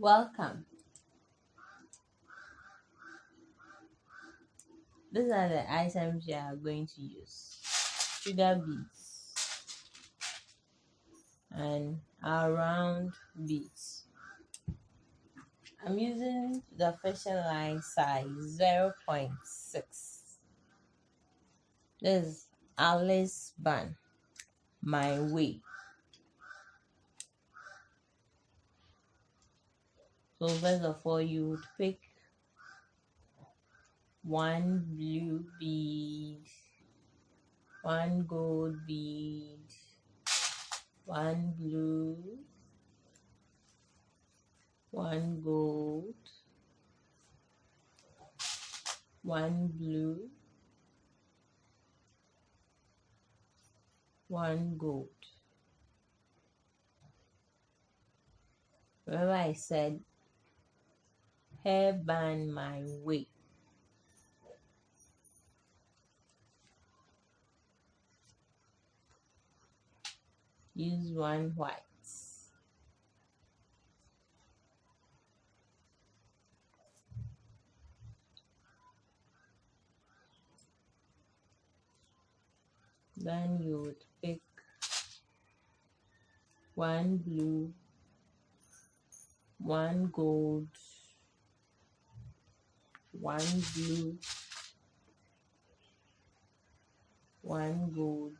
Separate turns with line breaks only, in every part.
Welcome. These are the items you are going to use. Sugar beads and our round beads. I'm using the fashion line size 0.6. This is Alice band, my way. So first of all, you would pick one blue bead, one gold bead, one blue, one gold, one blue, one gold. Remember I said hairband my way. Use one white. Then you would pick one blue, one gold, one blue, one gold,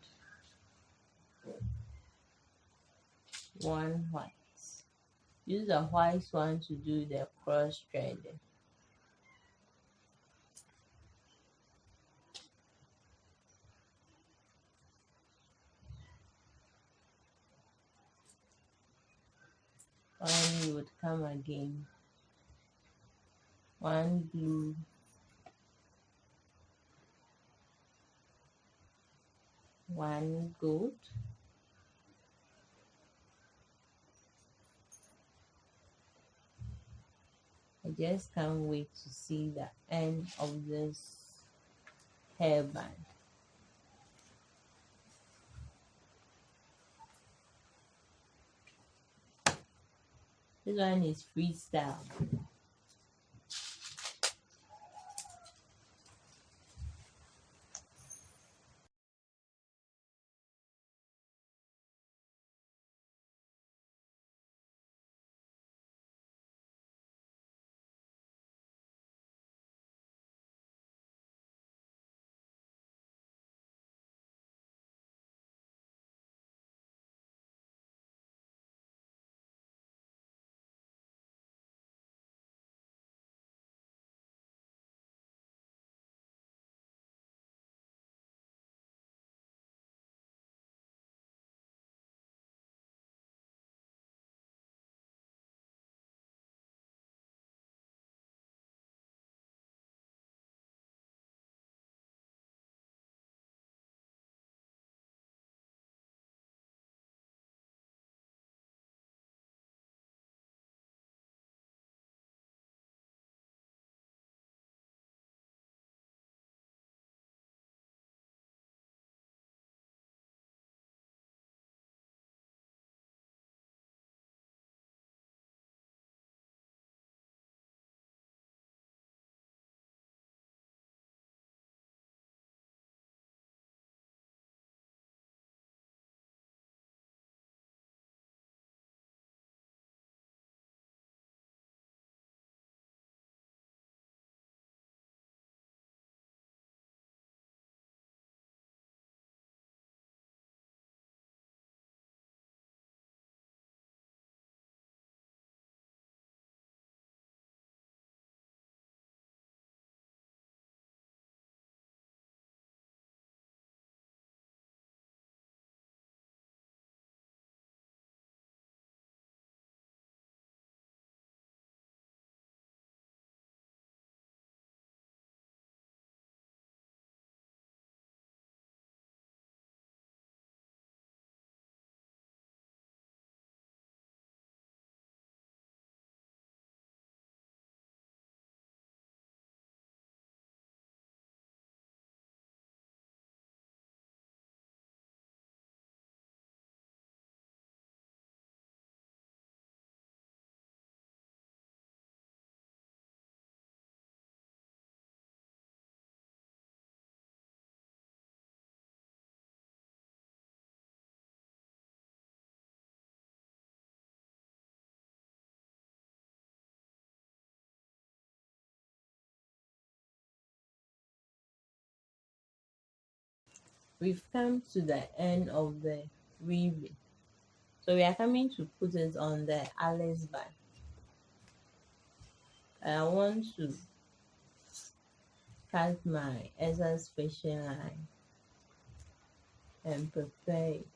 one white. Use the white one to do the cross threading. Then you would come again. One blue, one gold, I just can't wait to see the end of this hairband. This one is freestyle. we've come to the end of the weaving. So we are coming to put it on the Alice band. I want to cut my excess fishing line and prepare it.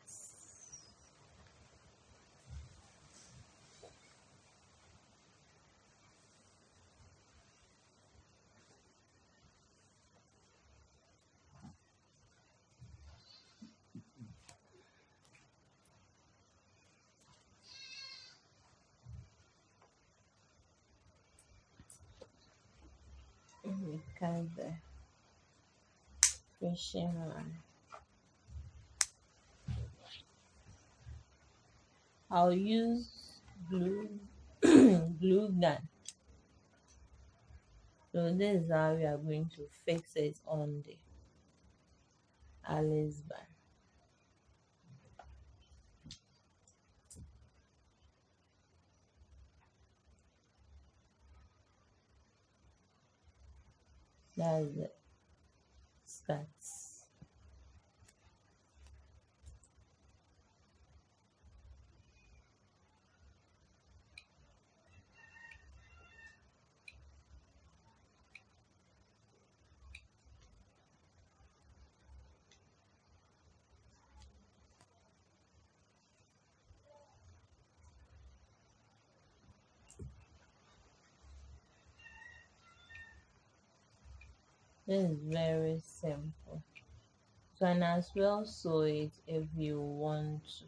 We cut the fishing line. I'll use glue glue gun. So this is how we are going to fix it on the Alice band. That's the skirts. This is very simple. You can as well sew it if you want to.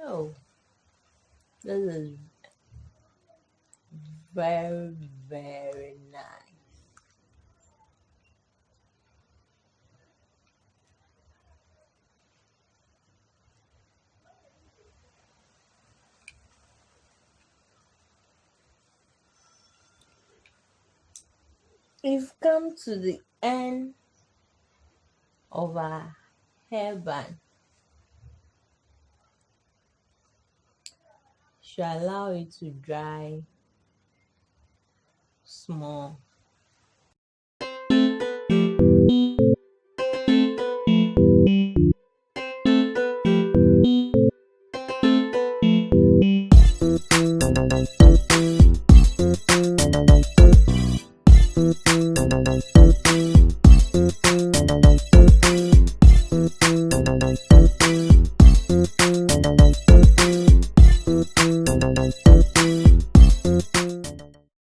Oh, this is very, very nice. We've come to the end of our hairband. Should allow it to dry small.